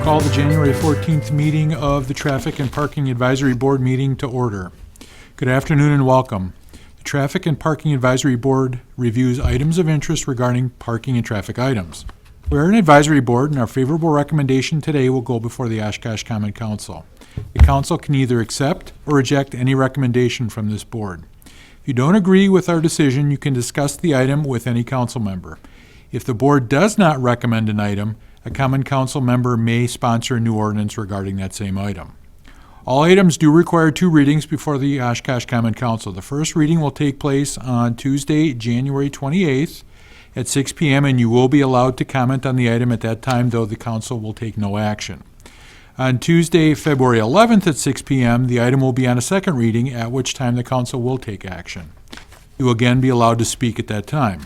Call the January 14th meeting of the Traffic and Parking Advisory Board meeting to order. Good afternoon and welcome. The Traffic and Parking Advisory Board reviews items of interest regarding parking and traffic items. We are an advisory board, and our favorable recommendation today will go before the Oshkosh Common Council. The council can either accept or reject any recommendation from this board. If you don't agree with our decision, you can discuss the item with any council member. If the board does not recommend an item, a common council member may sponsor a new ordinance regarding that same item. All items do require 2 readings before the Oshkosh Common Council. The first reading will take place on Tuesday, January 28th at 6 p.m., and you will be allowed to comment on the item at that time, though the council will take no action. On Tuesday, February 11th at 6 p.m., the item will be on a second reading, at which time the council will take action. You will again be allowed to speak at that time.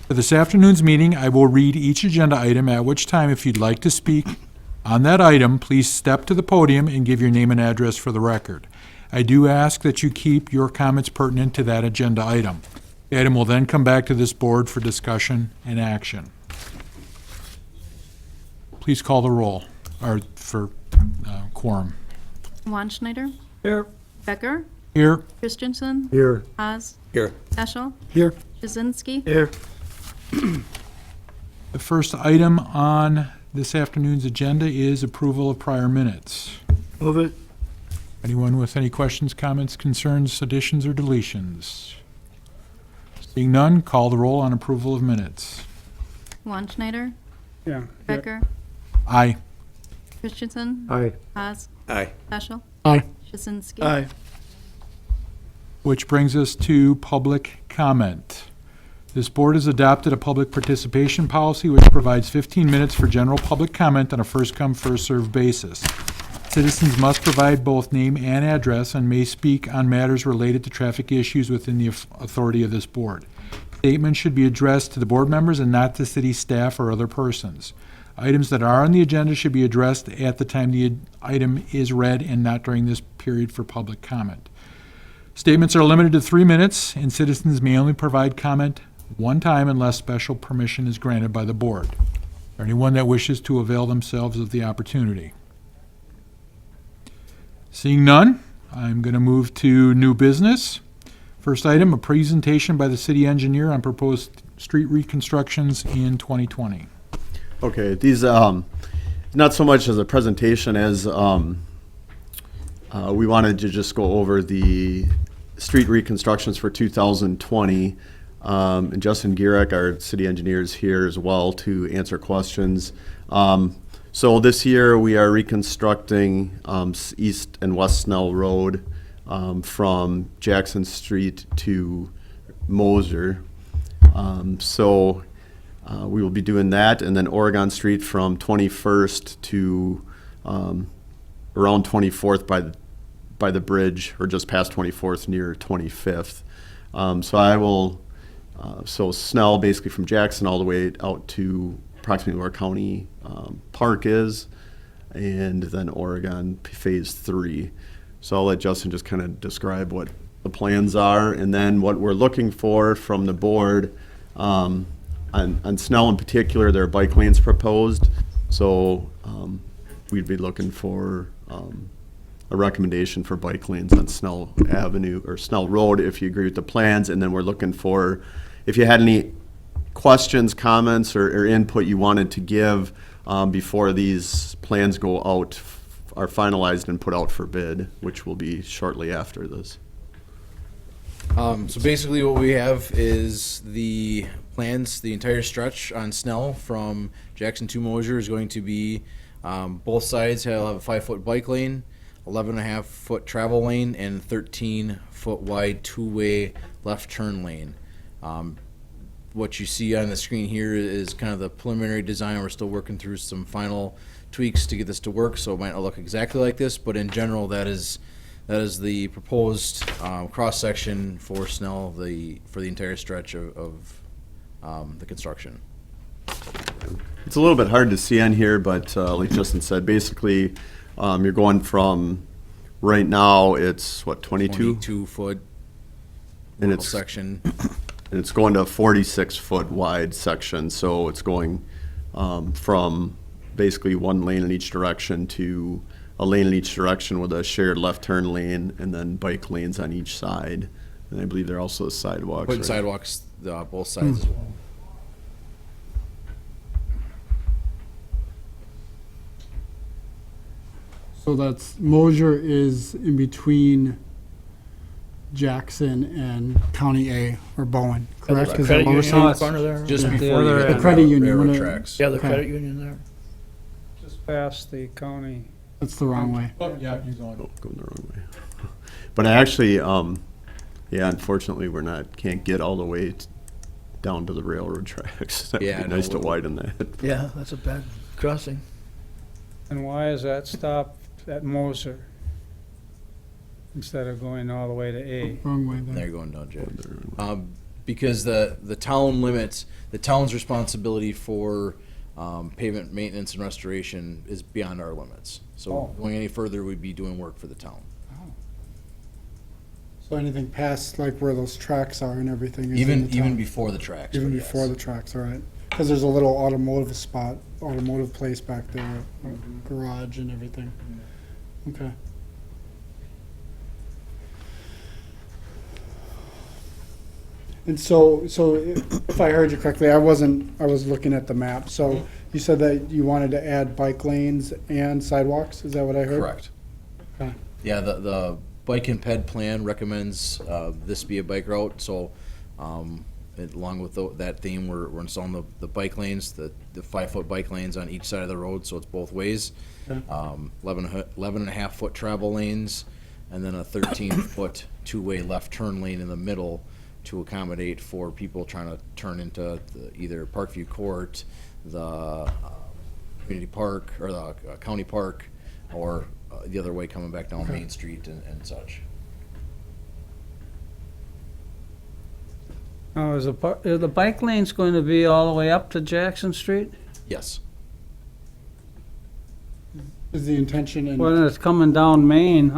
For this afternoon's meeting, I will read each agenda item, at which time, if you'd like to speak on that item, please step to the podium and give your name and address for the record. I do ask that you keep your comments pertinent to that agenda item. The item will then come back to this board for discussion and action. Please call the roll, or for quorum. Wanschneider? Here. Becker? Here. Christensen? Here. Haas? Here. Eschel? Here. Jazinski? Here. The first item on this afternoon's agenda is approval of prior minutes. Move it. Anyone with any questions, comments, concerns, additions, or deletions? Seeing none, call the roll on approval of minutes. Wanschneider? Yeah. Becker? Aye. Christensen? Aye. Haas? Aye. Eschel? Aye. Jazinski? Aye. Which brings us to public comment. This board has adopted a public participation policy which provides 15 minutes for general public comment on a first-come, first-served basis. Citizens must provide both name and address and may speak on matters related to traffic issues within the authority of this board. Statements should be addressed to the board members and not to city staff or other persons. Items that are on the agenda should be addressed at the time the item is read and not during this period for public comment. Statements are limited to 3 minutes, and citizens may only provide comment one time unless special permission is granted by the board. Is there anyone that wishes to avail themselves of the opportunity? Seeing none, I'm going to move to new business. First item, a presentation by the city engineer on proposed street reconstructions in 2020. Okay, these, not so much as a presentation as we wanted to just go over the street reconstructions for 2020. And Justin Gierek, our city engineer, is here as well to answer questions. So this year we are reconstructing East and West Snell Road from Jackson Street to Moser. We will be doing that, and then Oregon Street from 21st to around 24th by the bridge, or just past 24th near 25th. So Snell basically from Jackson all the way out to approximately where County Park is, and then Oregon Phase 3. So I'll let Justin just kind of describe what the plans are, and then what we're looking for from the board. On Snell in particular, there are bike lanes proposed, so we'd be looking for a recommendation for bike lanes on Snell Avenue or Snell Road if you agree with the plans, and then we're looking for if you had any questions, comments, or input you wanted to give before these plans go out, are finalized and put out for bid, which will be shortly after this. So basically what we have is the plans, the entire stretch on Snell from Jackson to Moser is going to be, both sides have a 5-foot bike lane, 11.5-foot travel lane, and 13-foot wide 2-way left turn lane. What you see on the screen here is kind of the preliminary design. We're still working through some final tweaks to get this to work, so it might not look exactly like this, but in general that is the proposed cross section for Snell for the entire stretch of the construction. It's a little bit hard to see on here, but like Justin said, basically you're going from right now it's what 22 foot and it's section, and it's going to a 46-foot wide section. So it's going from basically one lane in each direction to a lane in each direction with a shared left turn lane and then bike lanes on each side. And I believe there are also sidewalks. Putting right? sidewalks, both sides as well. So that's, Mosier is in between Jackson and County A or Bowen, correct? Is that Credit what we're union saying? in front of there? Just Yeah. before The you other hit end. The credit union, railroad when it- tracks. Yeah, the Okay. credit union there. Just past the county. That's the wrong way. Oh, yeah, you're going. Oh, going the wrong way. But I actually, yeah, unfortunately, can't get all the way down to the railroad tracks. That'd Yeah, be no, nice to we'll- widen that. Yeah, that's a bad crossing. And why is that stopped at Moser instead of going all the way to A? Wrong way There there. you're going down, Jay. Going the wrong way. Because the town limits, the town's responsibility for pavement maintenance and restoration is beyond our limits. So Oh. going any further, we'd be doing work for the town. So anything past like where those tracks are and everything is in the Even town? before the tracks. Even but before yes. the tracks, all right. Because there's a little automotive place back there, garage and everything. Okay. And so if I heard you correctly, I was looking at the map. So you said that you wanted to add bike lanes and sidewalks? Is that what I heard? Correct. Okay. Yeah, the bike and ped plan recommends this be a bike route, so along with that theme, we're installing the bike lanes, the 5-foot bike lanes on each side of the road, so it's both ways. Okay. 11 and a half foot travel lanes, and then a 13-foot two-way left turn lane in the middle to accommodate for people trying to turn into either Parkview Court, the community park, or the county park, or the other way coming back down Main Street and such. Now, is the bike lanes going to be all the way up to Jackson Street? Yes. Is the intention and When it's coming down Main,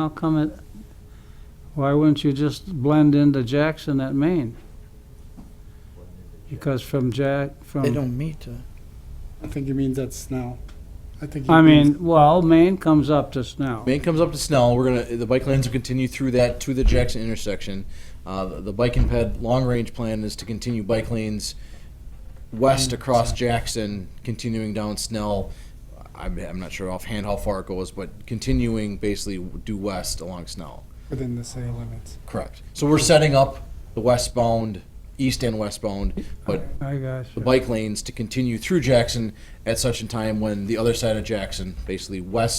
why wouldn't you just blend into Jackson at Main? Because They don't meet. I think he means that's Snell. I think he I means- mean, well, Main comes up to Snell. Main comes up to Snell. The bike lanes will continue through that to the Jackson intersection. The bike and ped long-range plan is to continue bike lanes west across Jackson, continuing down Snell. I'm not sure offhand how far it goes, but continuing basically due west along Snell. within the city limits. Correct. So we're setting up the westbound, east and westbound, but I got the you. bike lanes to continue through Jackson at such a time when the other side of Jackson, basically other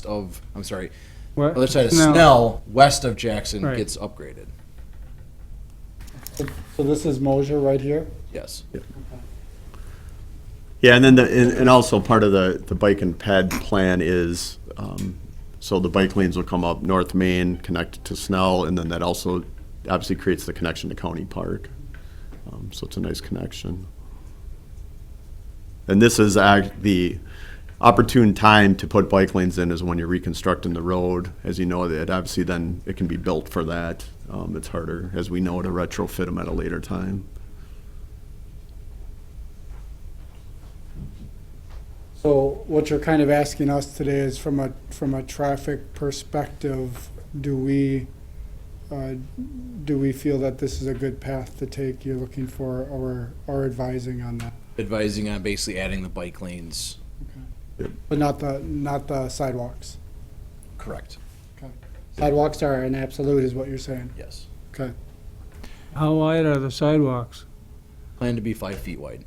side of Snell, west of Jackson, Right. gets upgraded. So this is Mosier right here? Yes. Yeah, and then and also part of the bike and ped plan is, so the bike lanes will come up North Main, connect to Snell, and then that also obviously creates the connection to County Park. So it's a nice connection. And this is the opportune time to put bike lanes in is when you're reconstructing the road. As you know, that obviously then it can be built for that. It's harder, as we know, to retrofit them at a later time. So what you're kind of asking us today is from a traffic perspective, do we feel that this is a good path to take? You're looking for or advising on that, Advising on basically adding the bike lanes. but not the sidewalks. Correct. Sidewalks are an absolute, is what you're saying. Yes. Okay. How wide are the sidewalks? Plan to be 5 feet wide.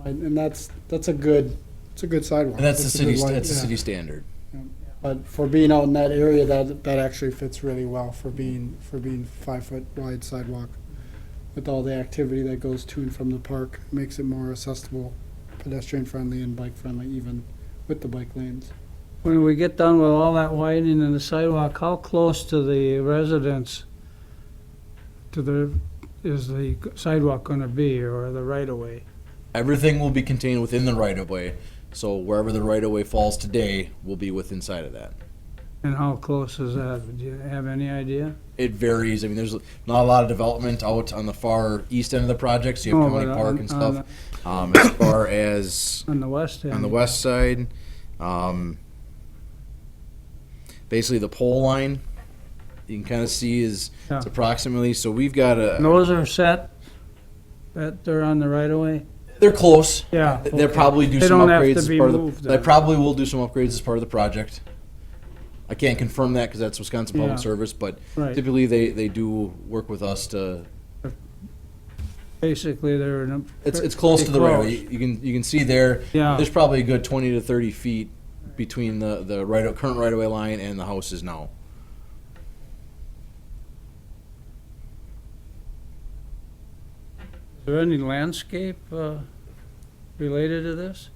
And that's a good sidewalk. And that's the a good city, wide- that's the yeah. city standard. But for being out in that area, that actually fits really well for being 5-foot wide sidewalk. With all the activity that goes to and from the park, makes it more accessible, pedestrian friendly and bike friendly, even with the bike lanes. When we get done with all that widening in the sidewalk, how close to the residents is the sidewalk gonna be, or the right-of-way? Everything will be contained within the right of way. So wherever the right of way falls today will be within inside of that. And how close is that? Do you have any idea? It varies. I mean, there's not a lot of development out on the far east end of the project, so you have No, County but Park on- and stuff. As far as On the west end? on the west side, basically the pole line, you can kind of see is Yeah. it's approximately. So we've got And those are set, that they're on the right of way? they're close. Yeah. They'll okay. probably do They some don't have upgrades to as be part of moved the. They then. probably will do some upgrades as part of the project. I can't confirm that because that's Wisconsin Public Yeah. Service, but Right. typically they do work with us to. Basically, they're in a. It's close to pretty the right of way. close. You can see there. Yeah. There's probably a good 20 to 30 feet between the current right of way line and the houses now. Is there any landscape related to this?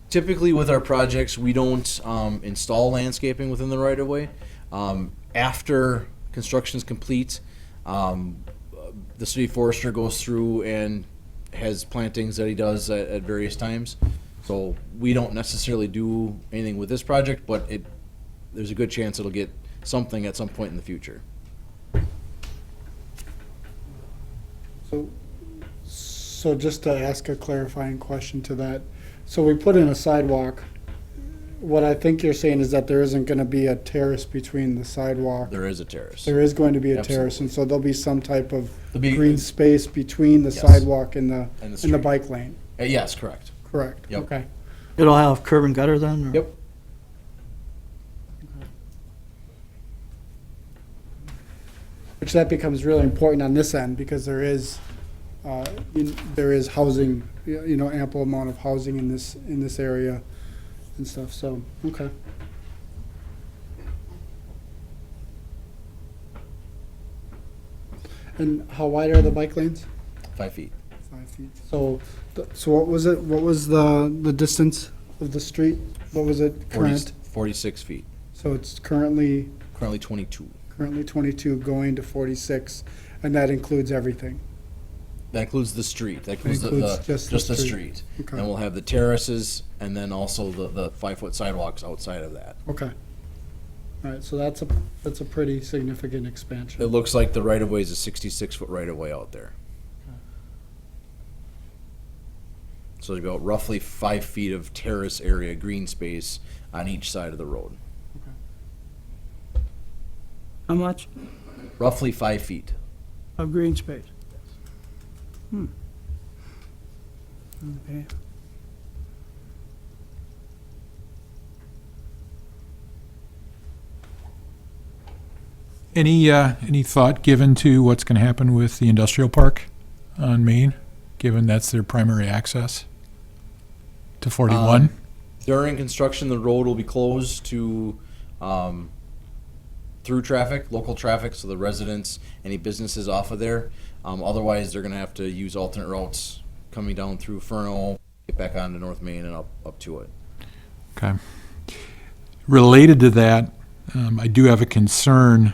Typically, with our projects, we don't install landscaping within the right of way. After construction is complete, the city forester goes through and has plantings that he does at various times. So we don't necessarily do anything with this project, but there's a good chance it'll get something at some point in the future. So just to ask a clarifying question to that, so we put in a sidewalk. What I think you're saying is that there isn't gonna be a terrace between the sidewalk. There is a terrace. There is going to be a Absolutely. terrace, and so there'll be some type of There'll be- green space between the Yes. sidewalk and And the the street. bike lane, Yes, correct. correct? Yep. Okay. It'll have curb and gutter then? or- Yep. Which that becomes really important on this end, because there is housing, ample amount of housing in this area and stuff, so, okay. And how wide are the bike lanes? 5 feet. 5 feet. So, so what was it, what was the distance of the street? What was it 40, current? 46 feet. So it's currently Currently 22. 22 going to 46, and that includes everything. That includes the street. That includes, includes just just the the street. street. Okay. And we'll have the terraces and then also the 5-foot sidewalks outside of that. Okay. All right, so that's a pretty significant It expansion. looks like the right of way is a 66-foot right of way out there. So there's about roughly 5 feet of terrace area, green space on each side of the road. How much Roughly 5 feet. of green space? Okay. Any thought given to what's going to happen with the industrial park on Main, given that's their primary access to 41? During construction, the road will be closed to through traffic, local traffic, so the residents, any businesses off of there. Otherwise, they're going to have to use alternate routes coming down through Furno, get back onto North Main and up to it. Okay. Related to that, I do have a concern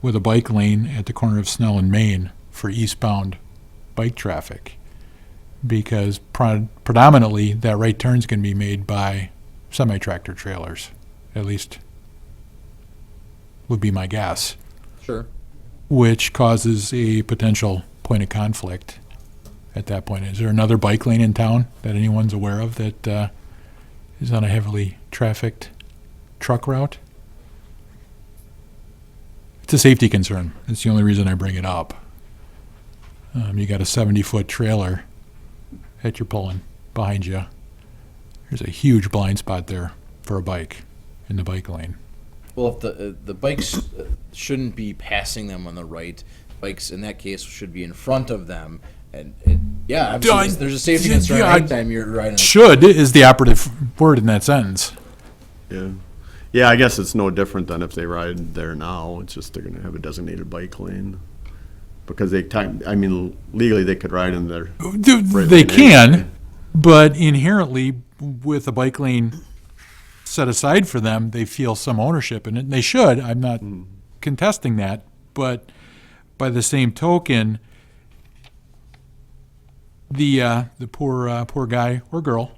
with a bike lane at the corner of Snell and Main for eastbound bike traffic, because predominantly that right turn is going to be made by semi-tractor trailers, at least would be my guess, Sure. which causes a potential point of conflict at that point. Is there another bike lane in town that anyone's aware of that is on a heavily trafficked truck route? It's a safety concern. It's the only reason I bring it up. You got a 70-foot trailer that you're pulling behind you. There's a huge blind spot there for a bike in the bike lane. Well, if the bikes shouldn't be passing them on the right, bikes in that case should be in front of them. And yeah, absolutely. Done. There's a safety Yeah, concern I- anytime you're riding. Should is the operative word in that sentence. Yeah. Yeah, I guess it's no different than if they ride there now. It's just they're gonna have a designated bike lane. Because legally they could ride in there. Right They lane can, anyway. but inherently, with a bike lane set aside for them, they feel some ownership in it, and they should. I'm not contesting that, but by the same token, the poor guy or girl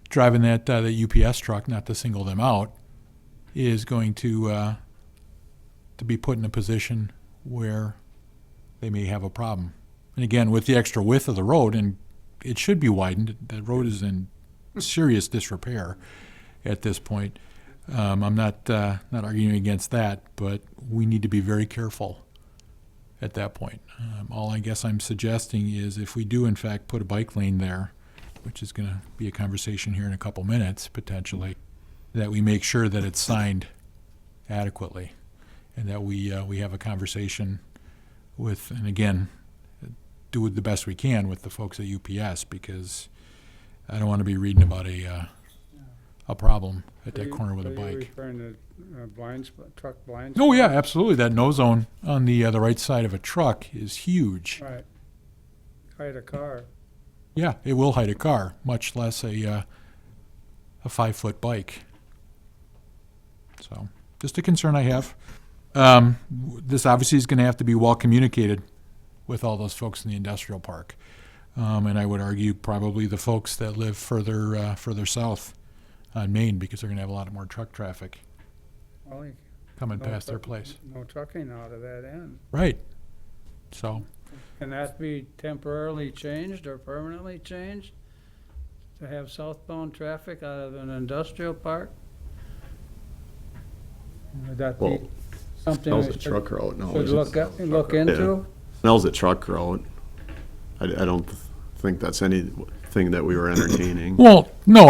driving that UPS truck, not to single them out, is going to be put in a position where they may have a problem. And again, with the extra width of the road, and it should be widened, the road is in serious disrepair at this point. I'm not arguing against that, but we need to be very careful at that point. All I guess I'm suggesting is if we do in fact put a bike lane there, which is going to be a conversation here in a couple minutes potentially, that we make sure that it's signed adequately, and that we have a conversation with, and again, do the best we can with the folks at UPS, because I don't want to be reading about a problem at that corner with a Are you bike. referring to truck blind Oh yeah, spot? absolutely. That no zone on the right side of a truck is huge. Right. Hide a car. Yeah, it will hide a car, much less a 5-foot bike. So, just a concern I have. This obviously is going to have to be well communicated with all those folks in the industrial park, and I would argue probably the folks that live further south on Main, because they're going to have a lot more truck traffic Well, coming no past their truck- place. No trucking out of that end. Right. So, Can that be temporarily changed or permanently changed to have southbound traffic out of an industrial park? Would that Well, be something Snell's we a should truck route now. should isn't it? look into? Snell's a truck route. I don't think that's anything that we were entertaining. well, no,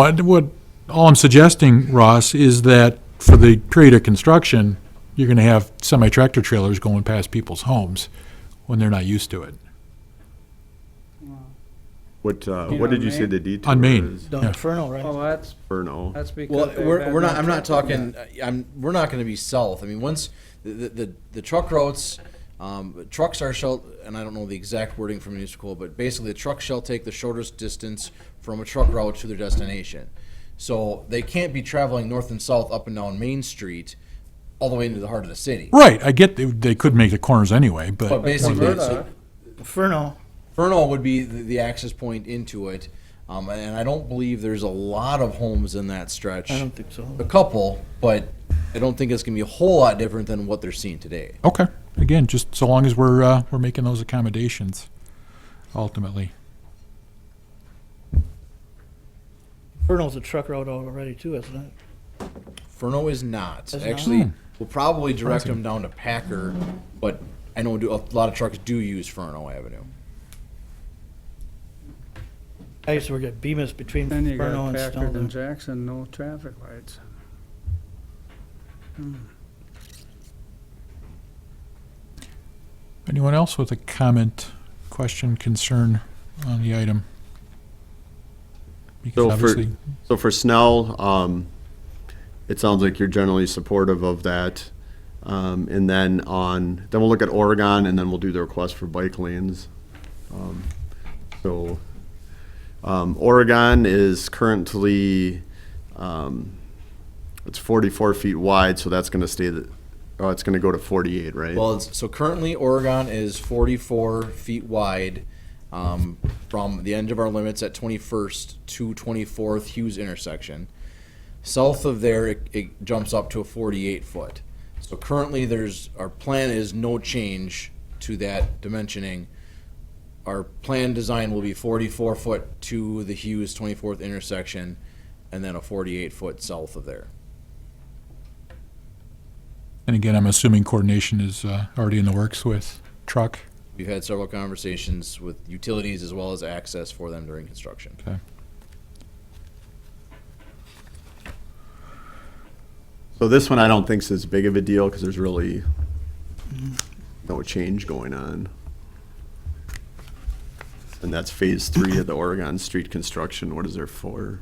all I'm suggesting, Ross, is that for the period of construction, you're going to have semi-tractor trailers going past people's homes when they're not used to it. What did you say Main? the detour On Main. is? Down Yeah. at Furno, right? Well, Furno. that's because. Well, they've we're had not. no I'm not trucking talking. We're not going to be south. I mean, once the truck routes, trucks are shall, and I don't know the exact wording from municipal, but basically the truck shall take the shortest distance from a truck route to their destination. So they can't be traveling north and south up and down Main Street, all the way into the heart of the city. Right, I get they could make the corners anyway, But but basically, Roberta, Furno, Furno would be the access point into it, and I don't believe there's a lot of homes in that stretch. I don't think so. A couple, but I don't think it's gonna be a whole lot different than what they're seeing today. okay. Again, just so long as we're making those accommodations, ultimately. Furno's a truck route already too, isn't it? Furno is not. Is it Actually, not? we'll probably direct them down to Packer, but I know a lot of trucks do use Furno Avenue. I used to work at Bemis between Then you Furno got and Packard and Snell. Jackson, no traffic lights. Anyone else with a comment, question, concern on the item? Because So obviously, So for Snell, it sounds like you're generally supportive of that. And then we'll look at Oregon, and then we'll do the request for bike lanes. Oregon is currently, it's 44 feet wide, so that's gonna it's gonna go to 48, right? Well, so currently Oregon is 44 feet wide from the end of our limits at 21st to 24th Hughes intersection. South of there, it jumps up to a 48 foot. So currently our plan is no change to that dimensioning. Our plan design will be 44 foot to the Hughes 24th intersection, and then a 48 foot south of there. and again, I'm assuming coordination is already in the works with truck. We've had several conversations with utilities as well as access for them during construction. Okay. So this one I don't think is as big of a deal, because there's really no change going on. And that's phase 3 of the Oregon street construction. What is there, 4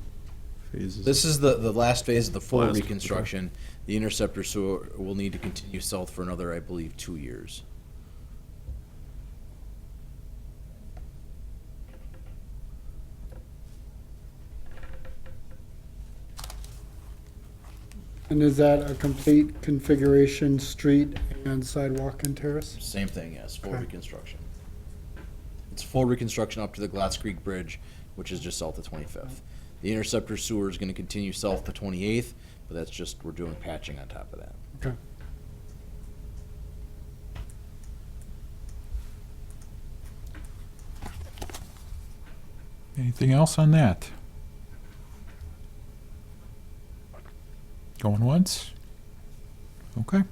phases? This is the last phase of the full Last, reconstruction. The interceptor sewer will need to continue south for another, I believe, 2 years. And is that a complete configuration, street and sidewalk and terrace? Same thing, yes, full Okay. reconstruction. It's full reconstruction up to the Glass Creek Bridge, which is just south of 25th. The interceptor sewer is gonna continue south to 28th, But that's just, we're doing patching on top of that. Okay. Anything else on that? Going once? Okay.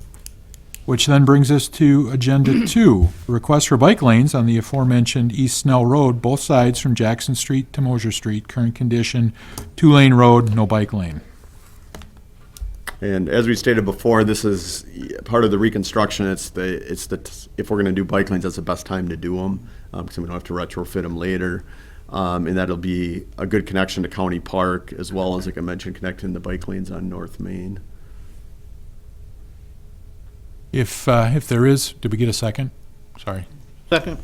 Which then brings us to Agenda 2, request for bike lanes on the aforementioned East Snell Road, both sides from Jackson Street to Mosier Street. Current condition, 2-lane road, no bike lane. And as we stated before, this is part of the reconstruction. If we're going to do bike lanes, that's the best time to do them, because we don't have to retrofit them later. And that'll be a good connection to County Park, as well as, like I mentioned, connecting the bike lanes on North Main. If there is, did we get a second? Sorry. Second.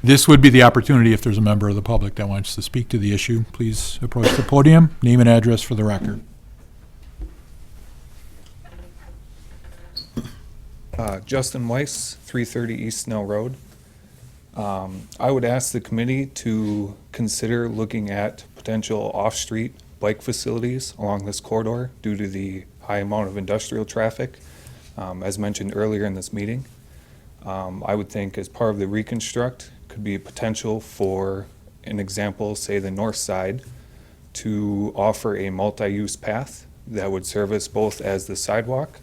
This would be the opportunity if there's a member of the public that wants to speak to the issue. Please approach the podium, name and address for the record. Justin Weiss, 330 East Snell Road. I would ask the committee to consider looking at potential off-street bike facilities along this corridor due to the high amount of industrial traffic, as mentioned earlier in this meeting. I would think as part of the reconstruct could be a potential for an example, say the north side, to offer a multi-use path that would service both as the sidewalk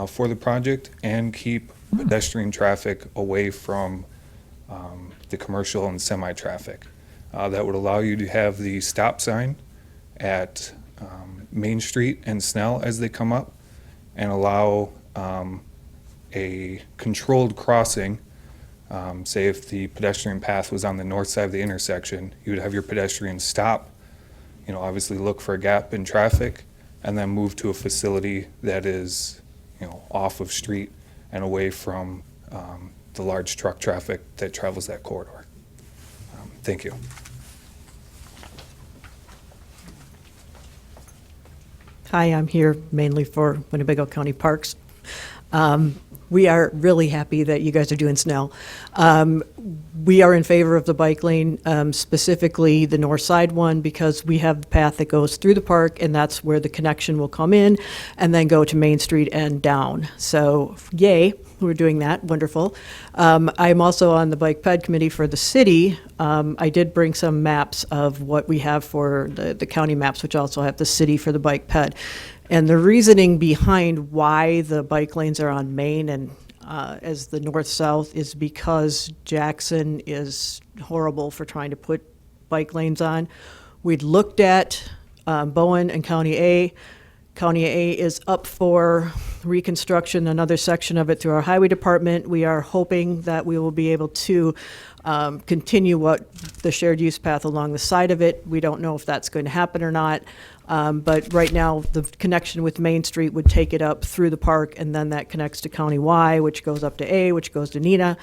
for the project and keep pedestrian traffic away from the commercial and semi-traffic. That would allow you to have the stop sign at Main Street and Snell as they come up, and allow a controlled crossing. Say if the pedestrian path was on the north side of the intersection, you would have your pedestrians stop, obviously look for a gap in traffic, and then move to a facility that is, off of street and away from the large truck traffic that travels that corridor. Thank you. Hi, I'm here mainly for Winnebago County Parks. We are really happy that you guys are doing Snell. We are in favor of the bike lane, specifically the north side one, because we have the path that goes through the park, and that's where the connection will come in and then go to Main Street and down. So yay, we're doing that, wonderful. I'm also on the bike ped committee for the city. I did bring some maps of what we have for the county maps, which also have the city for the bike ped. And the reasoning behind why the bike lanes are on Main and as the north-south is because Jackson is horrible for trying to put bike lanes on. We'd looked at Bowen and County A. County A is up for reconstruction, another section of it through our highway department. We are hoping that we will be able to continue what the shared use path along the side of it. We don't know if that's going to happen or not. But right now, the connection with Main Street would take it up through the park, and then that connects to County Y, which goes up to A, which goes to Neenah.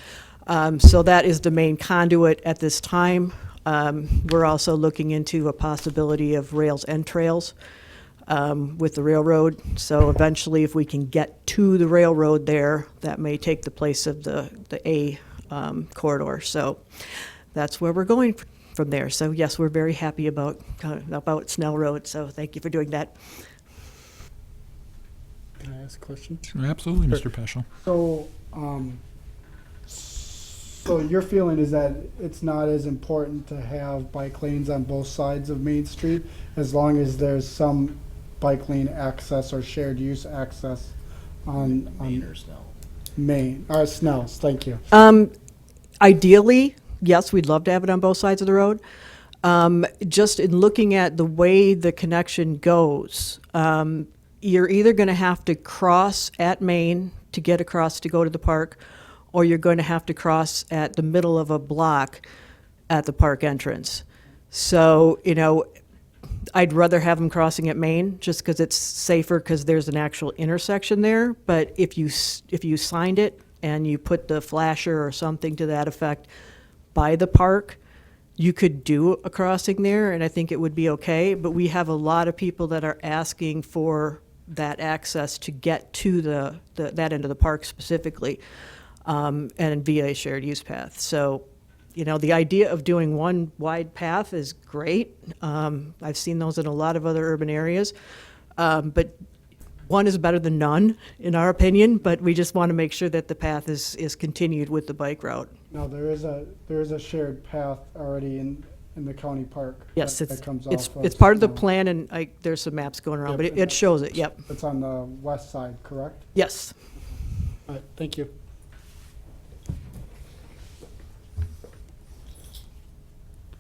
So that is the main conduit at this time. We're also looking into a possibility of rails and trails with the railroad. So eventually, if we can get to the railroad there, that may take the place of the A corridor. So that's where we're going from there. So yes, we're very happy about Snell Road. So thank you for doing that. Can I ask a question? Absolutely, Mr. Peschel. So your feeling is that it's not as important to have bike lanes on both sides of Main Street as long as there's some bike lane access or shared use access on Main or Snell? Main, Snell's, thank you. Ideally, yes, we'd love to have it on both sides of the road. Just in looking at the way the connection goes, you're either going to have to cross at Main to get across to go to the park, or you're going to have to cross at the middle of a block at the park entrance. So, I'd rather have them crossing at Main just because it's safer because there's an actual intersection there. But if you signed it and you put the flasher or something to that effect by the park, you could do a crossing there, and I think it would be okay. But we have a lot of people that are asking for that access to get to that end of the park specifically, and via a shared use path. So, the idea of doing one wide path is great. I've seen those in a lot of other urban areas. But one is better than none, in our opinion, but we just want to make sure that the path is continued with the bike route. No, there is a shared path already in the county park. Yes, that it's, comes it's, off of it's part of the Snow. plan, and there's some maps going around, Yep, but and it shows it, yep. It's on the west side, correct? Yes. All right, thank you.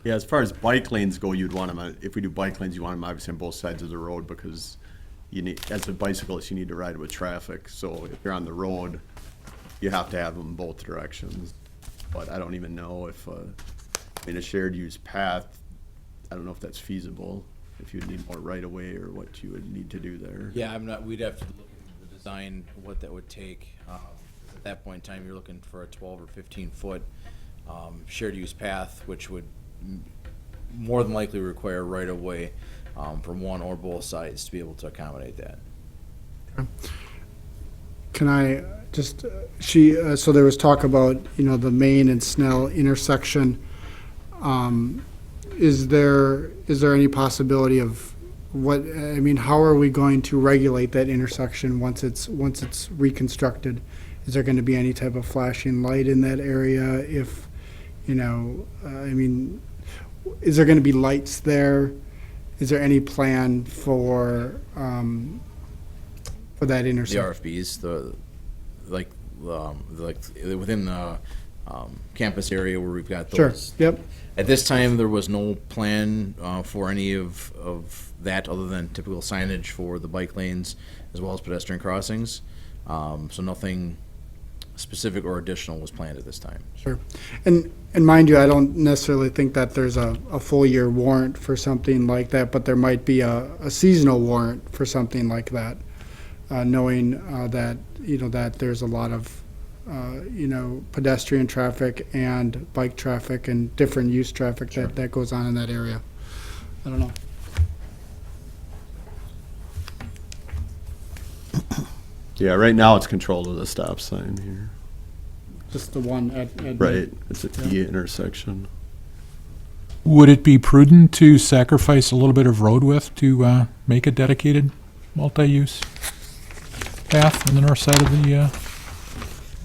Yeah, as far as bike lanes go, you'd want them, if we do bike lanes, you want them obviously on both sides of the road because you need, as a bicyclist, you need to ride with traffic. So if you're on the road, you have to have them both directions. But I don't even know if, in a shared use path, I don't know if that's feasible, if you'd need more right of way or what you would need to do there. Yeah, we'd have to look at the design, what that would take. At that point in time, you're looking for a 12 or 15-foot shared use path, which would more than likely require right of way from one or both sides to be able to accommodate that. Can I just, so there was talk about, the Main and Snell intersection. Is there any possibility of how are we going to regulate that intersection once it's reconstructed? Is there going to be any type of flashing light in that area? If, is there going to be lights there? Is there any plan for that The intersection? RFBs, like within the campus area where we've got Sure, those. yep. At this time, there was no plan for any of that other than typical signage for the bike lanes as well as pedestrian crossings. So nothing specific or additional was planned at this time. Sure. And mind you, I don't necessarily think that there's a full year warrant for something like that, but there might be a seasonal warrant for something like that, knowing that, that there's a lot of, pedestrian traffic and bike traffic and different use traffic that goes on in that area. I don't know. Yeah, right now it's controlled with a stop sign here. Just the one at Right, it's at the intersection. Would it be prudent to sacrifice a little bit of road width to make a dedicated multi-use path on the north side of the Well,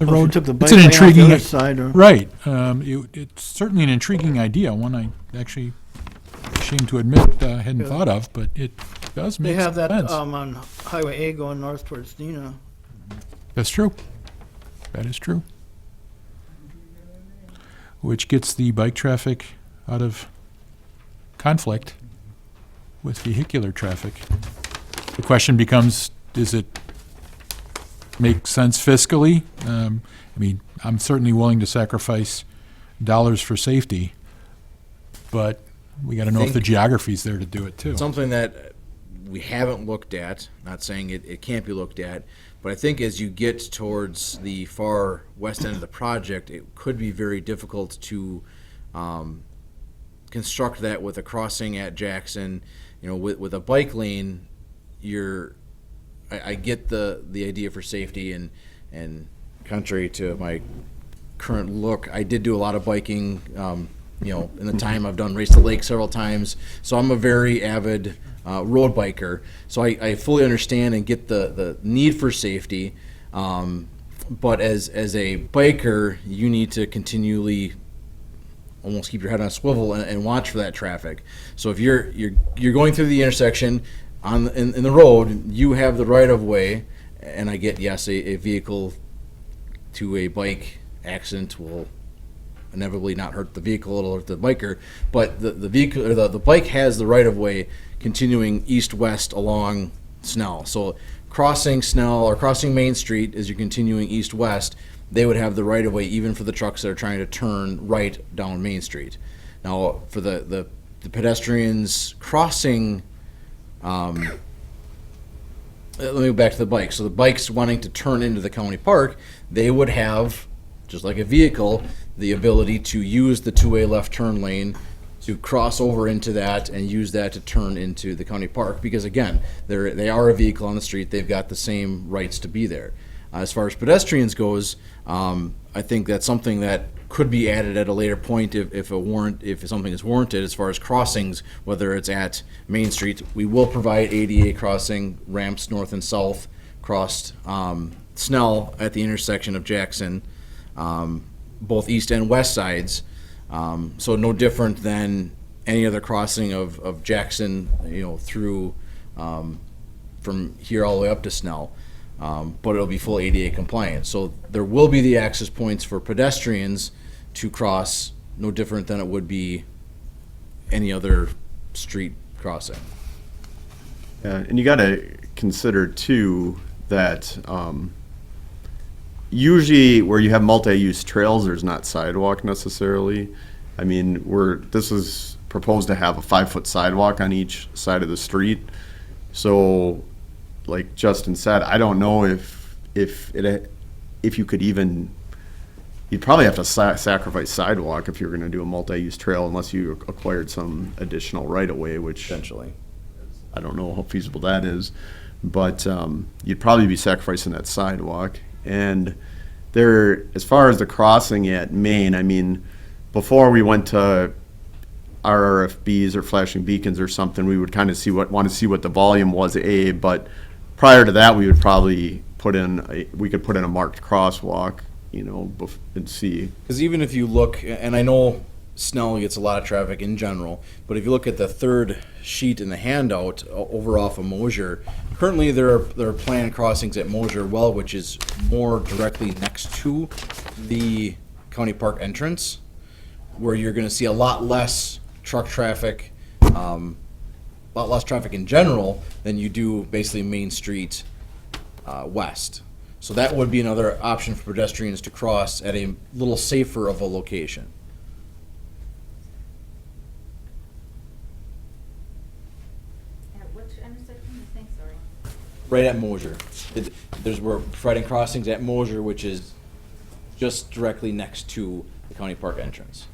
if you road? took the It's bike an lane off the intriguing, other side, or right. It's certainly an intriguing idea, one I actually ashamed to admit hadn't Yeah. thought of, but it does they make have that sense. on Highway A going north towards Dina. That's true. That is true. Which gets the bike traffic out of conflict with vehicular traffic. The question becomes, does it make sense fiscally? I'm certainly willing to sacrifice dollars for safety, but we got to know if the Think- geography's there to do it too. Something that we haven't looked at, not saying it can't be looked at, but I think as you get towards the far west end of the project, it could be very difficult to construct that with a crossing at Jackson. With a bike lane, I get the idea for safety, and contrary to my current look, I did do a lot of biking, in the time I've done Race to Lake several times. So I'm a very avid road biker. So I fully understand and get the need for safety. But as a biker, you need to continually almost keep your head on a swivel and watch for that traffic. So if you're going through the intersection in the road, you have the right of way, and I get, yes, a vehicle to a bike accident will inevitably not hurt the vehicle, it'll hurt the biker, but the vehicle or the bike has the right of way continuing east-west along Snell. So crossing Snell or crossing Main Street as you're continuing east-west, they would have the right of way even for the trucks that are trying to turn right down Main Street. Now for the pedestrians crossing, let me go back to the bike. So the bikes wanting to turn into the county park, they would have, just like a vehicle, the ability to use the two-way left turn lane to cross over into that and use that to turn into the county park, because again, they are a vehicle on the street, they've got the same rights to be there. As far as pedestrians goes, I think that's something that could be added at a later point if something is warranted. As far as crossings, whether it's at Main Street, we will provide ADA crossing ramps north and south crossed Snell at the intersection of Jackson, both east and west sides. So no different than any other crossing of Jackson, through from here all the way up to Snell. But it'll be full ADA compliant. So there will be the access points for pedestrians to cross, no different than it would be any other street crossing. Yeah, and you got to consider too that usually where you have multi-use trails, there's not sidewalk necessarily. I mean, this is proposed to have a 5-foot sidewalk on each side of the street. So, like Justin said, I don't know if you could even. You'd probably have to sacrifice sidewalk if you're going to do a multi-use trail, unless you acquired some additional right-of-way, which Potentially. I don't know how feasible that is. But you'd probably be sacrificing that sidewalk. And there, as far as the crossing at Main, I mean, before we went to RRFBs or flashing beacons or something, we would kind of want to see what the volume was, but prior to that, we would probably put in a marked crosswalk, and see. Because even if you look, and I know Snell gets a lot of traffic in general, but if you look at the third sheet in the handout over off of Mosier, currently there are planned crossings at Mosier Well, which is more directly next to the county park entrance, where you're going to see a lot less truck traffic, a lot less traffic in general than you do basically Main Street west. So that would be another option for pedestrians to cross at a little safer of a location. At which intersection, you think, sorry? Right at Mosier. We're providing crossings at Mosier, which is just directly next to the county park entrance.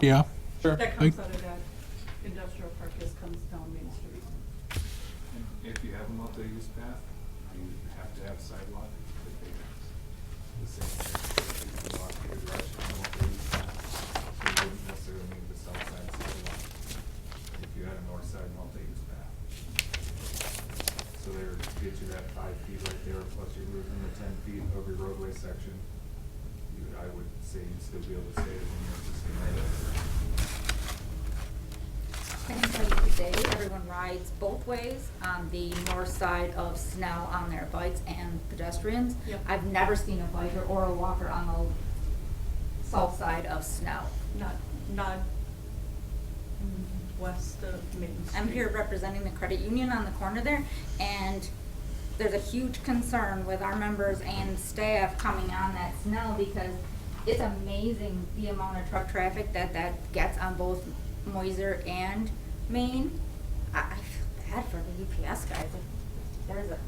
Yeah, That comes out of that industrial park, just comes down Main Street. If you have a multi-use path, you have to have sidewalk. The same thing. If you walk your direction on a multi-use path, you wouldn't necessarily need the south side sidewalk if you had a north side multi-use path. So there, get you that 5 feet right there, plus you're losing the 10 feet of your roadway section. I would say you'd still be able to stay within your existing right of way. I can tell you today, everyone rides both ways on the north side of Snell on their bikes and pedestrians. Yep. I've never seen a biker or a walker on the south side of Snell. Not west of Main Street. I'm here representing the credit union on the corner there, and there's a huge concern with our members and staff coming on that Snell, because it's amazing the amount of truck traffic that gets on both Moiser and Main. I feel bad for the UPS guys. If there's a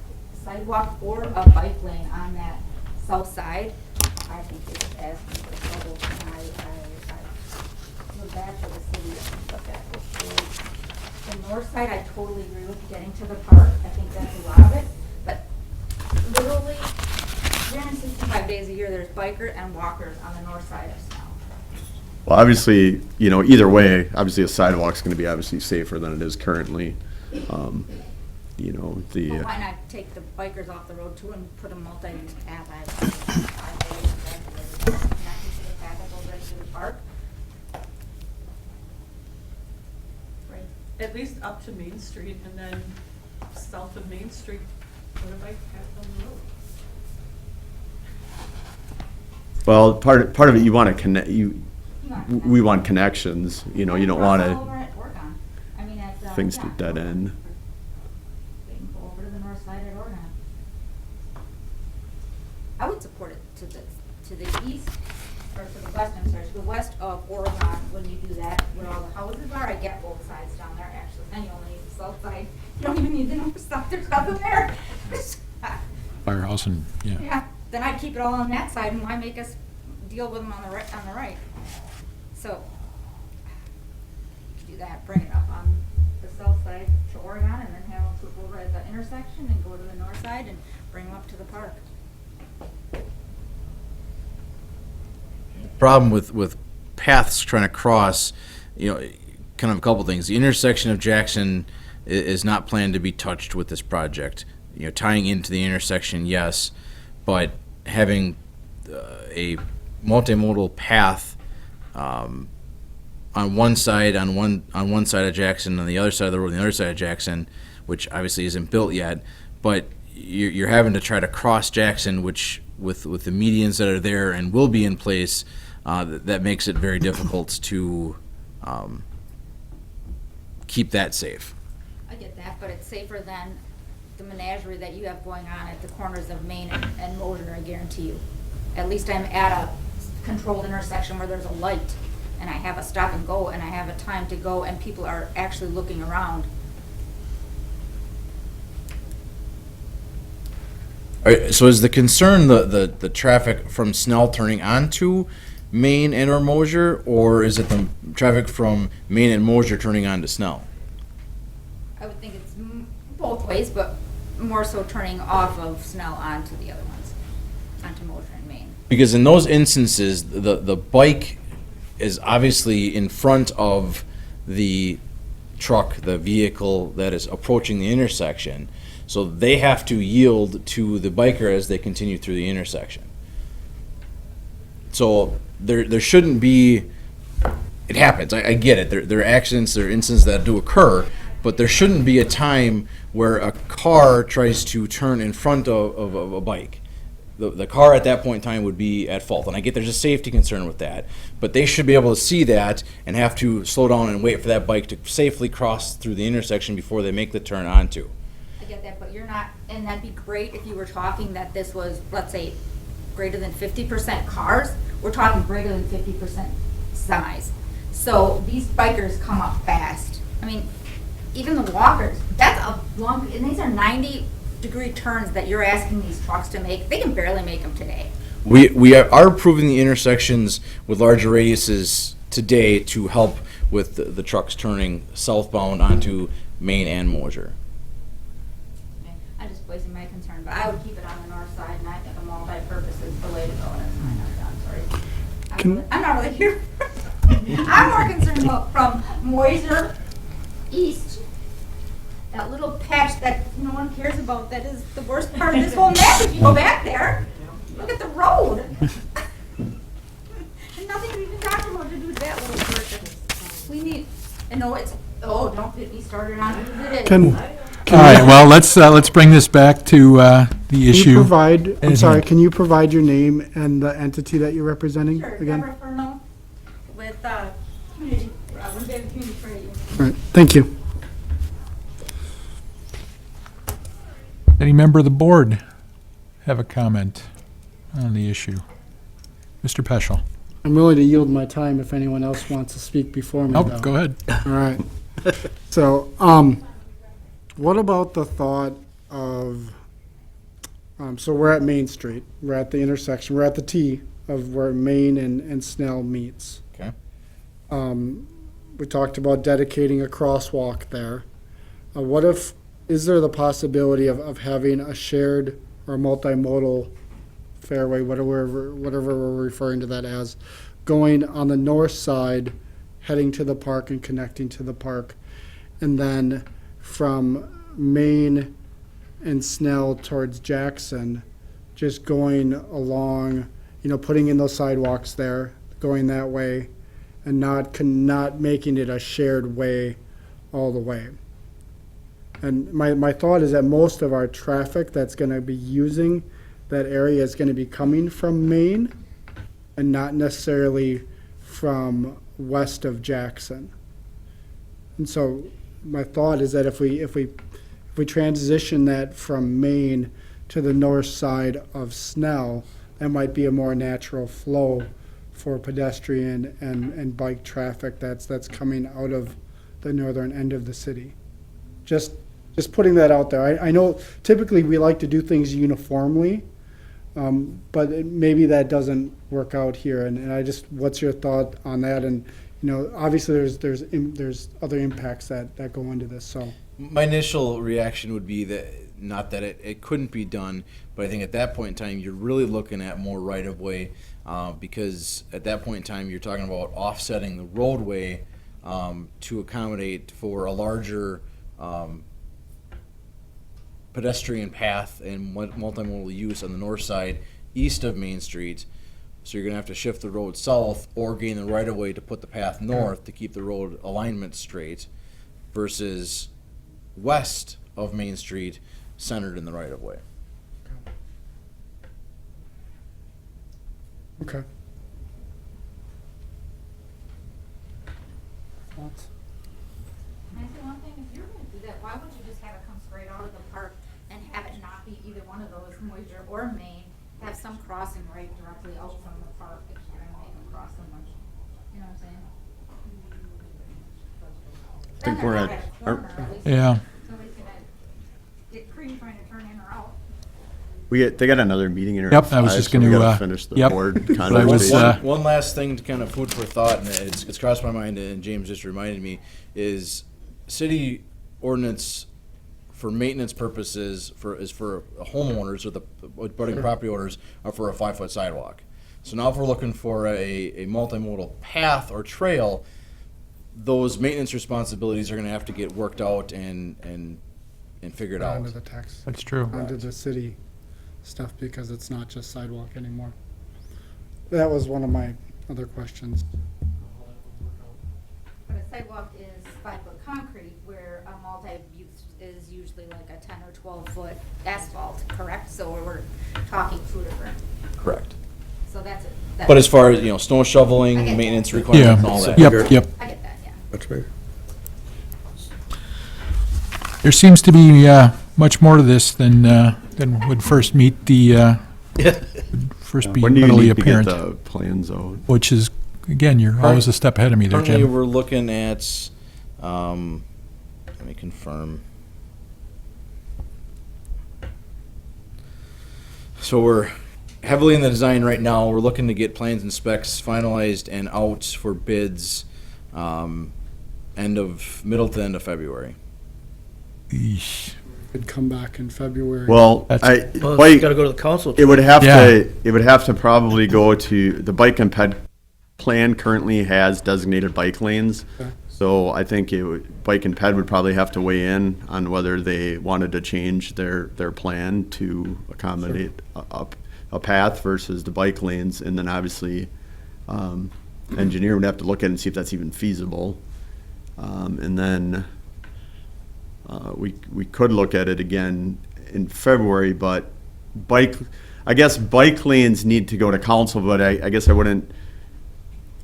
sidewalk or a bike lane on that south side, I think it's asking for trouble. And I feel bad for the city, but that was really, the north side, I totally agree with getting to the park. I think that's a lot of it. But literally, 365 days a year, there's bikers and walkers on the north side of Snell. Well, obviously, either way, obviously a sidewalk's going to be obviously safer than it is currently. Well, why not take the bikers off the road too and put a multi-use path? Connected to the path that goes right to the park. Right, at least up to Main Street, and then south of Main Street, put a bike path on the road. Well, part of it, you want to connect. We want connections. You don't want All over to at Oregon. I mean, at, things to yeah, dead end. They can go over to the north side at Oregon. I would support it to the east, or to the west, I'm sorry, to the west of Oregon when you do that, where all the houses are. I get both sides down there, actually. Then you only need the south side. You don't even need the north side. There's nothing there. firehouse and, yeah. Yeah, then I'd keep it all on that side, and why make us deal with them on the right? So, do that, bring it up on the south side to Oregon, and then have them flip over at the intersection and go to the north side and bring them up to the park. Problem with paths trying to cross, kind of a couple things. The intersection of Jackson is not planned to be touched with this project. You know, tying into the intersection, yes, but having a multimodal path on one side of Jackson, on the other side of the road, on the other side of Jackson, which obviously isn't built yet, but you're having to try to cross Jackson, which with the medians that are there and will be in place, that makes it very difficult to keep that safe. I get that, but it's safer than the menagerie that you have going on at the corners of Main and Mosher, I guarantee you. At least I'm at a controlled intersection where there's a light, and I have a stop and go, and I have a time to go, and people are actually looking around. All right, so is the concern the traffic from Snell turning onto Main and or Mosher, or is it the traffic from Main and Mosher turning onto Snell? I would think it's both ways, but more so turning off of Snell onto the other ones, onto Mosher and Main. Because in those instances, the bike is obviously in front of the truck, the vehicle that is approaching the intersection. So they have to yield to the biker as they continue through the intersection. So there shouldn't be, it happens, I get it. There are accidents, there are incidents that do occur, but there shouldn't be a time where a car tries to turn in front of a bike. The car at that point in time would be at fault. And I get there's a safety concern with that, but they should be able to see that and have to slow down and wait for that bike to safely cross through the intersection before they make the turn onto. I get that, but you're not, and that'd be great if you were talking that this was, let's say, greater than 50% cars. We're talking greater than 50% semis. So these bikers come up fast. I mean, even the walkers, that's a long, and these are 90-degree turns that you're asking these trucks to make. They can barely make them today. We are improving the intersections with larger radiuses today to help with the trucks turning southbound onto Main and Mosher. I'm just voicing my concern, but I would keep it on the north side, and I think a multi-purpose is the way to go, and that's fine, I'm done, sorry. I'm not really here. I'm more concerned about from Moser east, that little patch that no one cares about, that is the worst part of this whole map. If you go back there, look at the road. There's nothing to even talk about to do with that little portion. We need, and no, it's, oh, don't get me started on who it is. All right, well, let's bring this back to the issue. Can you provide, I'm at sorry, hand. can you provide your name and the entity that you're representing Sure, again? Deborah Furno with community, Winnebago Community Credit Union. All right, thank you. Any member of the board have a comment on the issue? Mr. Peschel? I'm willing to yield my time if anyone else wants to speak before me, Oh, though. go ahead. All right. So, what about the thought of, so we're at Main Street, we're at the intersection, we're at the T of where Main and Snell meets. Okay. We talked about dedicating a crosswalk there. What if, is there the possibility of having a shared or multimodal fairway, whatever we're referring to that as, going on the north side, heading to the park and connecting to the park, and then from Main and Snell towards Jackson, just going along, putting in those sidewalks there, going that way, and not making it a shared way all the way. And my thought is that most of our traffic that's going to be using that area is going to be coming from Main and not necessarily from west of Jackson. And so my thought is that if we transition that from Main to the north side of Snell, that might be a more natural flow for pedestrian and bike traffic that's coming out of the northern end of the city. Just putting that out there. I know typically we like to do things uniformly, but maybe that doesn't work out here. And I just, what's your thought on that? And obviously there's other impacts that go into this. So My initial reaction would be that, not that it couldn't be done, but I think at that point in time, you're really looking at more right-of-way, because at that point in time, you're talking about offsetting the roadway to accommodate for a larger pedestrian path and multimodal use on the north side, east of Main Street. So you're gonna have to shift the road south or gain the right of way to put the path north to keep the road alignment straight versus west of Main Street, centered in the right of way. Okay. Thoughts? Can I say one thing? If you're gonna do that, why would you just have it come straight out of the park and have it not be either one of those, Moisure or Main, have some crossing right directly out from the park if you're gonna make them cross so much? You know what I'm saying? I think we're at, Yeah. Somebody's gonna get cream trying to turn in or out. they got another meeting in here. Yep, at I was 5, just so we gonna, gotta finish the yep. board But I was, conversation. One last thing to kind of food for thought, and it's crossed my mind, and James just reminded me, is city ordinance for maintenance purposes is for homeowners or the budding property owners are for a 5-foot sidewalk. So now if we're looking for a multimodal path or trail, those maintenance responsibilities are gonna have to get worked out and figured out. Onto the text, That's true. onto the city stuff, because it's not just sidewalk anymore. That was one of my other questions. But a sidewalk is 5-foot concrete, where a multi-use is usually like a 10 or 12-foot asphalt, correct? So we're talking 2 different, Correct. so that's it. But as far as, snow shoveling, I get that. maintenance requirements and all that. Yep, yep. I get that, yeah. Much bigger. There seems to be much more to this than would first meet the first be When do you readily need to get apparent. the plans out? Which is, again, you're always a step ahead of me there, Currently, Jim. we're looking at, let me confirm. So we're heavily in the design right now. We're looking to get plans and specs finalized and out for bids, middle to end of February. Eesh. Could come back in February. Well, That's- Well, bike- it's gotta go to the council. it would have Yeah. it would have to probably go to, the bike and ped plan currently has designated bike lanes. Okay. So I think bike and ped would probably have to weigh in on whether they wanted to change their plan to accommodate a path versus the bike lanes. And then obviously, engineer would have to look at it and see if that's even feasible. And then, we could look at it again in February, but I guess bike lanes need to go to council, but I guess I wouldn't,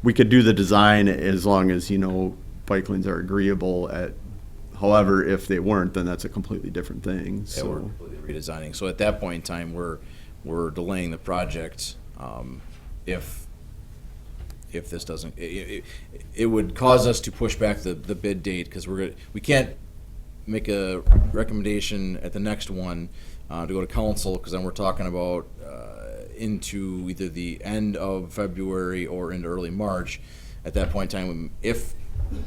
we could do the design as long as, bike lanes are agreeable however, if they weren't, then that's a completely different thing, Yeah, we're so. completely redesigning. So at that point in time, we're delaying the project, if this doesn't, it would cause us to push back the bid date, because we can't make a recommendation at the next one, to go to council, because then we're talking about, into either the end of February or into early March. At that point in time, if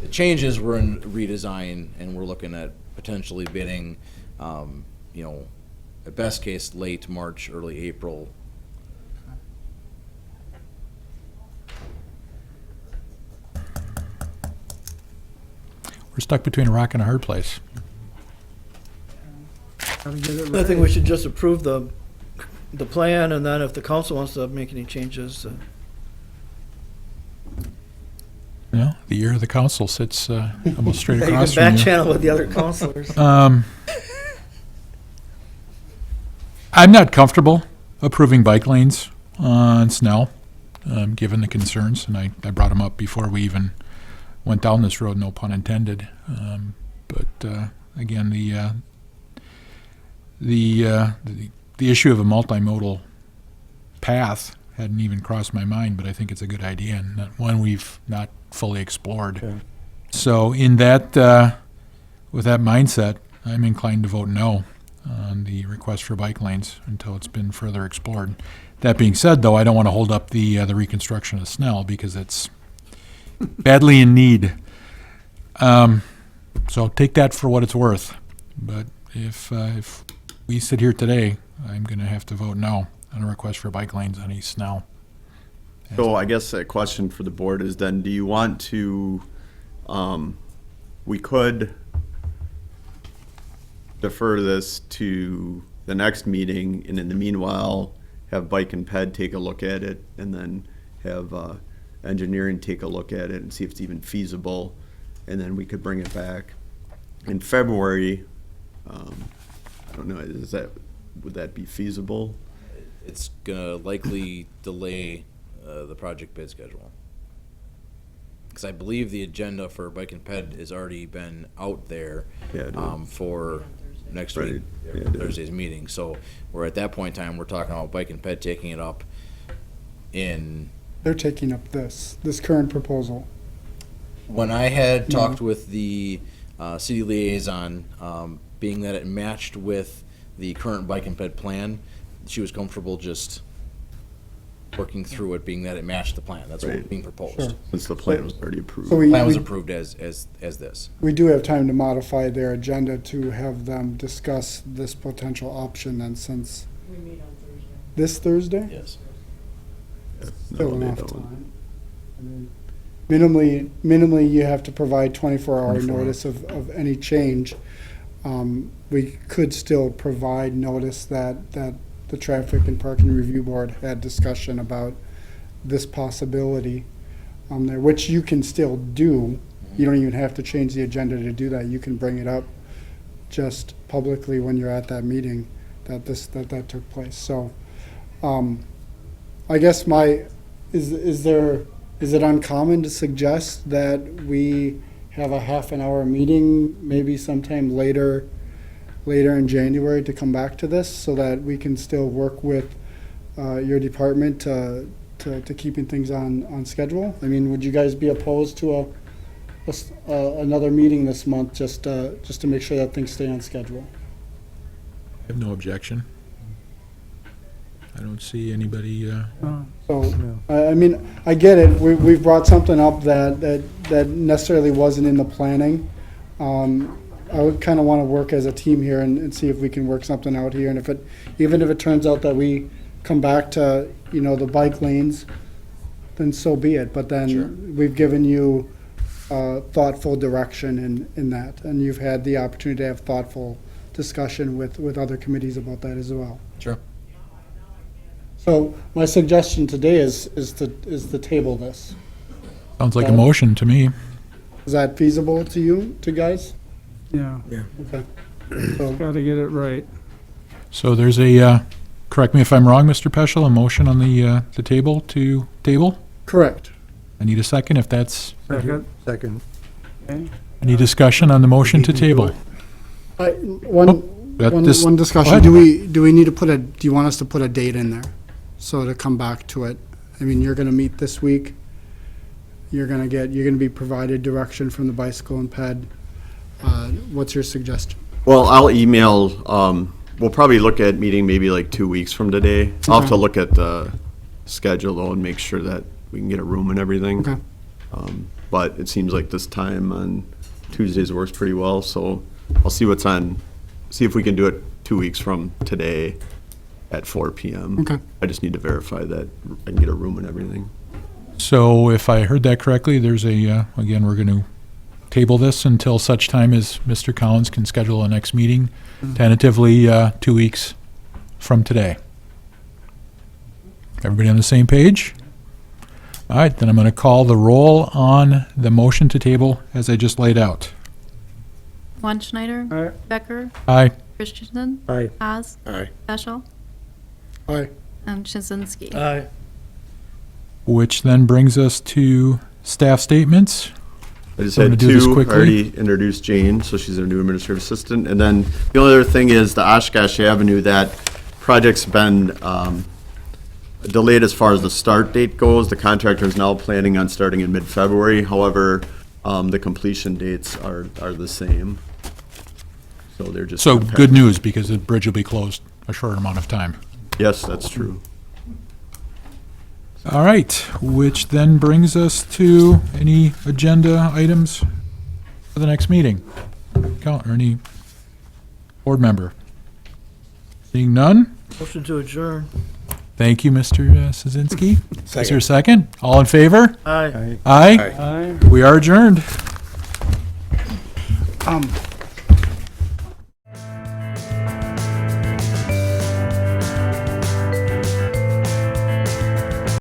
it changes, we're in redesign, and we're looking at potentially bidding, at best case, late March, early April. We're stuck between a rock and a hard place. Gotta get it I think ready. we should just approve the plan, and then if the council wants to make any changes, The ear of the council sits almost straight you can across back from you. channel with the other councilors. I'm not comfortable approving bike lanes on Snell, given the concerns, and I brought them up before we even went down this road, no pun intended. But again, the issue of a multimodal path hadn't even crossed my mind, but I think it's a good idea, and one we've not fully explored. Okay. So in that, with that mindset, I'm inclined to vote no on the request for bike lanes until it's been further explored. That being said, though, I don't want to hold up the reconstruction of Snell because it's badly in need. So take that for what it's worth. But if we sit here today, I'm going to have to vote no on a request for bike lanes on East Snell. So I guess a question for the board is then, do you want to We could defer this to the next meeting, and in the meanwhile, have Bike and Ped take a look at it, and then have engineering take a look at it and see if it's even feasible, and then we could bring it back in February. I don't know, would that be feasible? It's gonna likely delay the project bid schedule. Because I believe the agenda for Bike and Ped has already been out there Yeah, it is. for next Right. week, Yeah, it is. Thursday's meeting. So we're at that point in time, we're talking about Bike and Ped taking it up in, They're taking up this current proposal. when I had talked with the city liaison, being that it matched with the current Bike and Ped plan, she was comfortable just working through it, being that it matched the plan. That's what was Right. being proposed. Sure. Since the plan was already approved. So The plan was we, approved as this. we do have time to modify their agenda to have them discuss this potential option, and since We meet on Thursday. this Thursday? Yes. Still No, they enough don't. time. I mean, minimally, you have to provide 24-hour 24 notice of any change. We could still provide notice that the Traffic and Parking Review Board had discussion about this possibility there, which you can still do. You don't even have to change the agenda to do that. You can bring it up just publicly when you're at that meeting that took place. So, I guess is it uncommon to suggest that we have a half an hour meeting, maybe sometime later in January, to come back to this, so that we can still work with your department to keeping things on schedule? I mean, would you guys be opposed to another meeting this month, just to make sure that things stay on schedule? I have no objection. I don't see anybody, So, I mean, I get it, we've brought something up that necessarily wasn't in the planning. I would kind of want to work as a team here and see if we can work something out here, and even if it turns out that we come back to, the bike lanes, then so be it, but Sure. then we've given you thoughtful direction in that, and you've had the opportunity to have thoughtful discussion with other committees about that as well. Sure. So my suggestion today is to table this. sounds like a motion to me. Is that feasible to you, guys? Yeah, Okay. So, gotta get it right. So there's correct me if I'm wrong, Mr. Peschel, a motion on the table to table? correct. I need a second if that's, Second. Okay. any discussion on the motion to table? One This- one go discussion, ahead. do we need to do you want us to put a date in there? So to come back to it, I mean, you're gonna meet this week, you're gonna be provided direction from the Bicycle and Ped. What's your suggestion? Well, I'll email, we'll probably look at meeting maybe like 2 weeks from today. I'll have to Okay. look at the schedule though and make sure that we can get a room and everything. Okay. But it seems like this time on Tuesdays works pretty well, so I'll see see if we can do it 2 weeks from today at 4 PM. Okay. I just need to verify that I can get a room and everything. So if I heard that correctly, there's again, we're going to table this until such time as Mr. Collins can schedule a next meeting, tentatively 2 weeks from today. Everybody on the same page? All right, then I'm going to call the roll on the motion to table as I just laid out. One Schneider. Aye. Becker. Aye. Christensen. Aye. Haas. Aye. Peschel. Aye. And Shazinski. Aye. Which then brings us to staff statements. I just I'm had gonna do this two. I quickly. already introduced Jane, so she's our new administrative assistant. And then the only other thing is the Oshkosh Avenue, that project's been delayed as far as the start date goes. The contractor is now planning on starting in mid-February. However, the completion dates are the same. So they're just. So good news, because the bridge will be closed a short amount of time. Yes, that's true. All right, which then brings us to any agenda items for the next meeting? Or any board member? Seeing none? Motion to adjourn. Thank you, Mr. Szynski. Is there a second? All in favor? Aye. Aye. Aye. We are adjourned. Um,